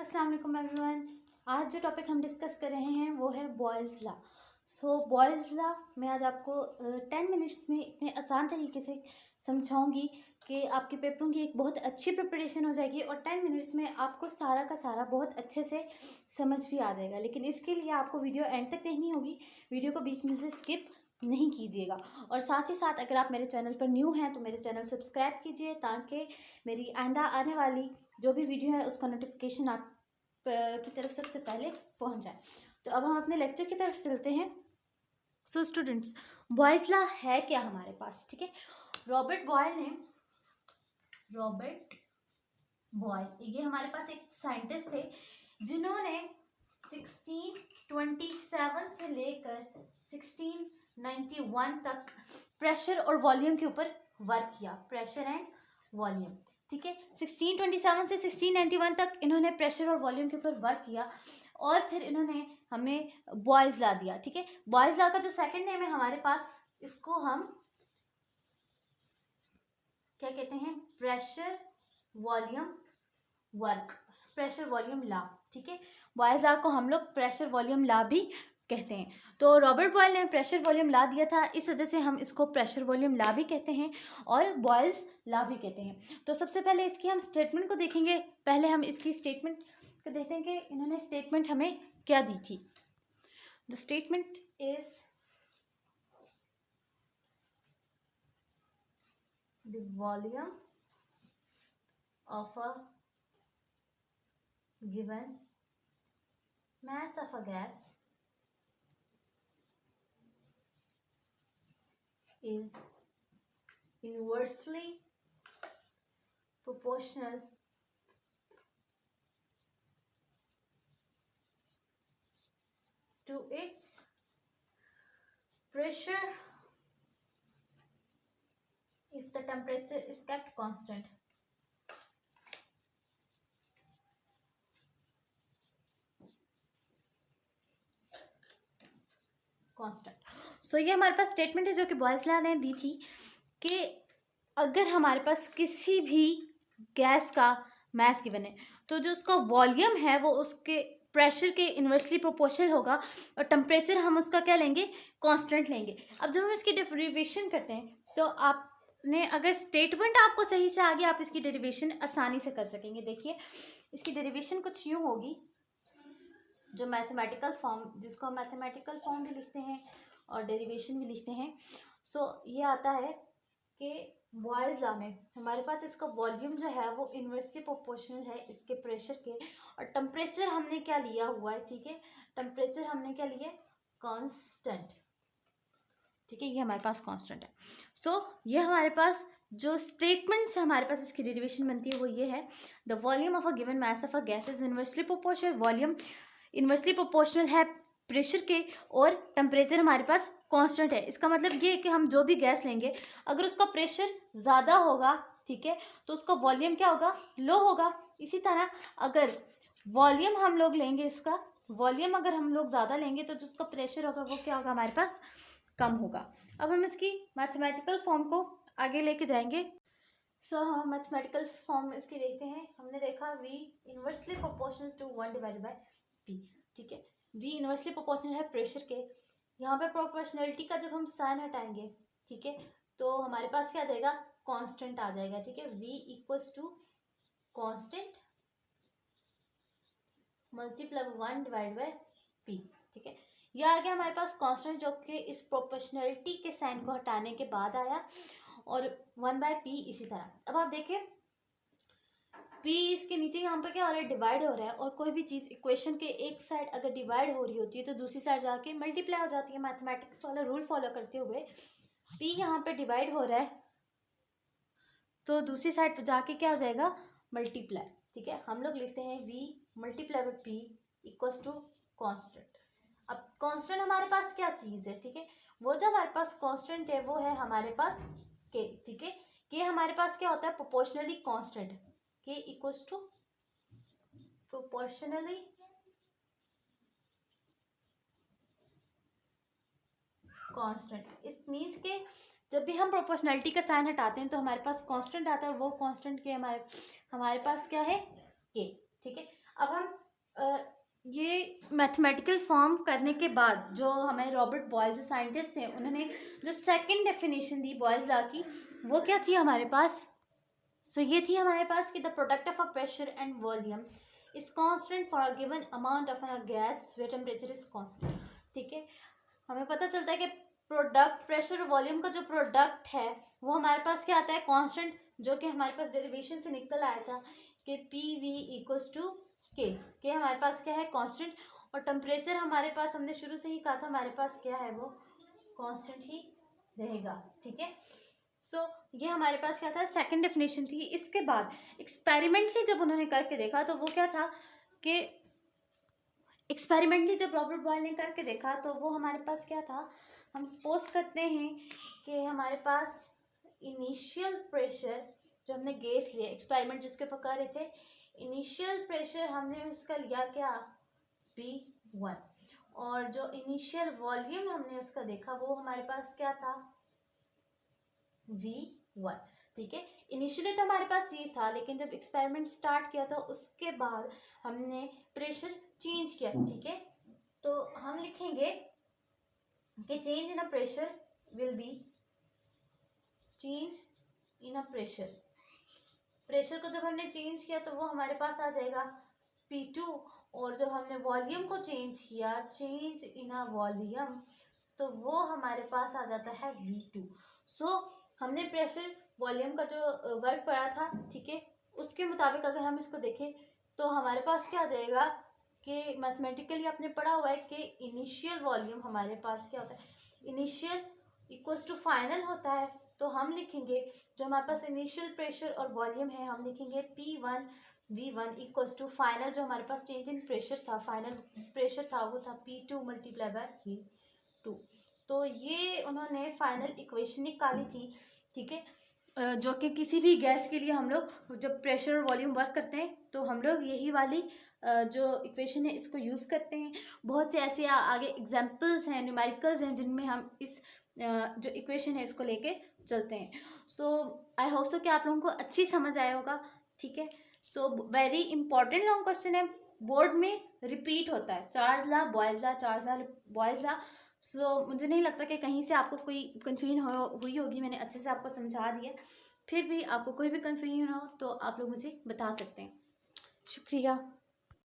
अस्सलाम वालेकुम एवरीवन। आज जो टॉपिक हम डिस्कस कर रहे हैं वो है बॉयज़ लॉ। बॉयज़ लॉ मैं आज आपको 10 मिनट्स में इतने आसान तरीके से समझाऊंगी कि आपके पेपरों की एक बहुत अच्छी प्रिपरेशन हो जाएगी और 10 मिनट्स में आपको सारा का सारा बहुत अच्छे से समझ भी आ जाएगा। लेकिन इसके लिए आपको वीडियो एंड तक देखनी होगी, वीडियो को बीच में से स्किप नहीं कीजिएगा। और साथ ही साथ अगर आप मेरे चैनल पर न्यू हैं तो मेरे चैनल सब्सक्राइब कीजिए ताकि मेरी आइंदा आने वाली जो भी वीडियो है उसका नोटिफिकेशन आप की तरफ सबसे पहले पहुंच जाए। तो अब हम अपने लेक्चर की तरफ चलते हैं। स्टूडेंट्स, बॉयज़ लॉ है क्या हमारे पास? ठीक है, रॉबर्ट बॉयल ये हमारे पास एक साइंटिस्ट थे जिन्होंने 1627 से लेकर 1691 तक प्रेशर और वॉल्यूम के ऊपर वर्क किया। प्रेशर एंड वॉल्यूम, ठीक है, 1627 से 1691 तक इन्होंने प्रेशर और वॉल्यूम के ऊपर वर्क किया और फिर इन्होंने हमें बॉयज़ लॉ दिया। ठीक है, बॉयज़ लॉ का जो सेकंड नेम है हमारे पास, इसको हम क्या कहते हैं? Pressure volume work, pressure volume law. ठीक है, बॉयज़ लॉ को हम लोग प्रेशर वॉल्यूम लॉ भी कहते हैं। तो रॉबर्ट बॉयल ने प्रेशर वॉल्यूम लॉ दिया था, इस वजह से हम इसको प्रेशर वॉल्यूम लॉ भी कहते हैं और बॉयल्स लॉ भी कहते हैं। तो सबसे पहले इसकी हम स्टेटमेंट को देखेंगे। पहले हम इसकी स्टेटमेंट को देखते हैं कि इन्होंने स्टेटमेंट हमें क्या दी थी। The statement is the volume of a given mass of a gas is inversely proportional to its pressure if the temperature is kept constant. ये हमारे पास स्टेटमेंट है जो कि बॉयज़ लॉ ने दी थी कि अगर हमारे पास किसी भी गैस का मास गिवन है तो जो उसका वॉल्यूम है वो उसके प्रेशर के इन्वर्सली प्रोपोर्शनल होगा और टेम्परेचर हम उसका क्या लेंगे? कांस्टेंट लेंगे। अब जब हम इसकी डेरिवेशन करते हैं तो आपने अगर स्टेटमेंट आपको सही से आ गया आप इसकी डेरिवेशन आसानी से कर सकेंगे। देखिए, इसकी डेरिवेशन कुछ यूँ होगी, जो मैथमेटिकल फॉर्म, जिसको हम मैथमेटिकल फॉर्म भी लिखते हैं और डेरिवेशन भी लिखते हैं। ये आता है कि बॉयज़ लॉ में हमारे पास इसका वॉल्यूम जो है वो इन्वर्सली प्रोपोर्शनल है इसके प्रेशर के, और टेम्परेचर हमने क्या लिया हुआ है? ठीक है, टेम्परेचर हमने क्या लिया? कांस्टेंट। ठीक है, ये हमारे पास कांस्टेंट है। ये हमारे पास जो स्टेटमेंट से हमारे पास इसकी डेरिवेशन बनती है वो ये है, the volume of a given mass of a gas is inversely proportional. Volume inversely proportional है प्रेशर के और टेम्परेचर हमारे पास कांस्टेंट है। इसका मतलब ये है कि हम जो भी गैस लेंगे अगर उसका प्रेशर ज़्यादा होगा, ठीक है, तो उसका वॉल्यूम क्या होगा? लो होगा। इसी तरह अगर वॉल्यूम हम लोग लेंगे, इसका वॉल्यूम अगर हम लोग ज़्यादा लेंगे तो जो उसका प्रेशर होगा वो क्या होगा? हमारे पास कम होगा। अब हम इसकी मैथमेटिकल फॉर्म को आगे लेके जाएंगे। हम मैथमेटिकल फॉर्म इसकी देखते हैं। हमने देखा V inversely proportional to 1 divided by P। ठीक है, V इन्वर्सली प्रोपोर्शनल है प्रेशर के। यहाँ पे प्रोपोर्शनलिटी का जब हम साइन हटाएंगे, ठीक है, तो हमारे पास क्या आ जाएगा? कांस्टेंट आ जाएगा। ठीक है, V equals to constant multiply 1 divide by P। ठीक है, यह आ गया हमारे पास कांस्टेंट जो कि इस प्रोपोर्शनलिटी के साइन को हटाने के बाद आया, और 1 बाय P इसी तरह। अब आप देखिए, P इसके नीचे यहाँ पे क्या हो रहा है? डिवाइड हो रहा है। और कोई भी चीज़ इक्वेशन के एक साइड अगर डिवाइड हो रही होती है तो दूसरी साइड जाके मल्टीप्लाई हो जाती है। मैथमेटिक्स वाला रूल फॉलो करते हुए P यहाँ पे डिवाइड हो रहा है तो दूसरी साइड पे जाके क्या हो जाएगा? मल्टीप्लाई। ठीक है, हम लोग लिखते हैं V multiply by P equals to constant. अब कॉन्स्टेंट हमारे पास क्या चीज़ है? ठीक है, वो जो हमारे पास कॉन्स्टेंट है वो है हमारे पास K। ठीक है, K हमारे पास क्या होता है? Proportionally constant. K equals to proportionally constant. It means के जब भी हम प्रोपोर्शनलिटी का साइन हटाते हैं तो हमारे पास कांस्टेंट आता है और वो कांस्टेंट के हमारे पास क्या है? K। ठीक है, अब हम मैथमेटिकल फॉर्म करने के बाद जो हमें रॉबर्ट बॉयल जो साइंटिस्ट थे उन्होंने जो सेकंड डेफिनेशन दी बॉयल्स लॉ की, वो क्या थी हमारे पास? सो ये थी हमारे पास कि the product of a pressure and volume is constant for a given amount of a gas where temperature is constant. ठीक है, हमें पता चलता है कि प्रोडक्ट प्रेशर और वॉल्यूम का जो प्रोडक्ट है वो हमारे पास क्या आता है? कांस्टेंट, जो कि हमारे पास डेरिवेशन से निकल आया था कि पी वी इक्वल्स टू के हमारे पास क्या है? कांस्टेंट। और टेम्परेचर हमारे पास हमने शुरू से ही कहा था हमारे पास क्या है? वो कांस्टेंट ही रहेगा। ठीक है, सो ये हमारे पास क्या था? सेकंड डेफिनेशन थी। इसके बाद एक्सपेरिमेंटली जब उन्होंने करके देखा तो वो क्या था कि एक्सपेरिमेंटली जब रॉबर्ट बॉयल ने करके देखा तो वो हमारे पास क्या था? हम सपोज करते हैं कि हमारे पास इनिशियल प्रेशर जो हमने गैस लिया, एक्सपेरिमेंट जिसके ऊपर कर रहे थे, इनिशियल प्रेशर हमने उसका लिया क्या? P1। और जो इनिशियल वॉल्यूम हमने उसका देखा वो हमारे पास क्या था? V1। ठीक है, इनिशियली तो हमारे पास ये था, लेकिन जब एक्सपेरिमेंट स्टार्ट किया तो उसके बाद हमने प्रेशर चेंज किया। ठीक है, तो हम लिखेंगे कि change in a pressure will be change in a pressure. Pressure को जब हमने चेंज किया तो वो हमारे पास आ जाएगा P2। और जब हमने वॉल्यूम को चेंज किया, चेंज इन अ वॉल्यूम, तो वो हमारे पास आ जाता है V2। सो हमने प्रेशर वॉल्यूम का जो वर्ड पढ़ा था, ठीक है, उसके मुताबिक अगर हम इसको देखें तो हमारे पास क्या आ जाएगा कि मैथमेटिकली आपने पढ़ा हुआ है कि इनिशियल वॉल्यूम हमारे पास क्या होता है? इनिशियल इक्वल्स टू फाइनल होता है। तो हम लिखेंगे जो हमारे पास इनिशियल प्रेशर और वॉल्यूम है, हम लिखेंगे P1 V1 equals to final जो हमारे पास चेंज इन प्रेशर था, फाइनल प्रेशर था वो था P2 मल्टीप्लाई बाय V2। तो ये उन्होंने फाइनल इक्वेशन निकाली थी। ठीक है, जो कि किसी भी गैस के लिए हम लोग जब प्रेशर और वॉल्यूम वर्क करते हैं तो हम लोग यही वाली जो इक्वेशन है इसको यूज़ करते हैं। बहुत से ऐसे आगे एग्जांपल्स हैं, न्यूमेरिकल्स हैं जिनमें हम इस जो इक्वेशन है इसको लेके चलते हैं। सो आई होप सो कि आप लोगों को अच्छी समझ आया होगा। ठीक है, so very important long question है, बोर्ड में रिपीट होता है, Charles law Boyle's law, Charles law Boyle's law. So मुझे नहीं लगता कि कहीं से आपको कोई कन्फ्यूजन हुई होगी, मैंने अच्छे से आपको समझा दिया। फिर भी आपको कोई भी कन्फ्यूजन हो तो आप लोग मुझे बता सकते हैं। शुक्रिया।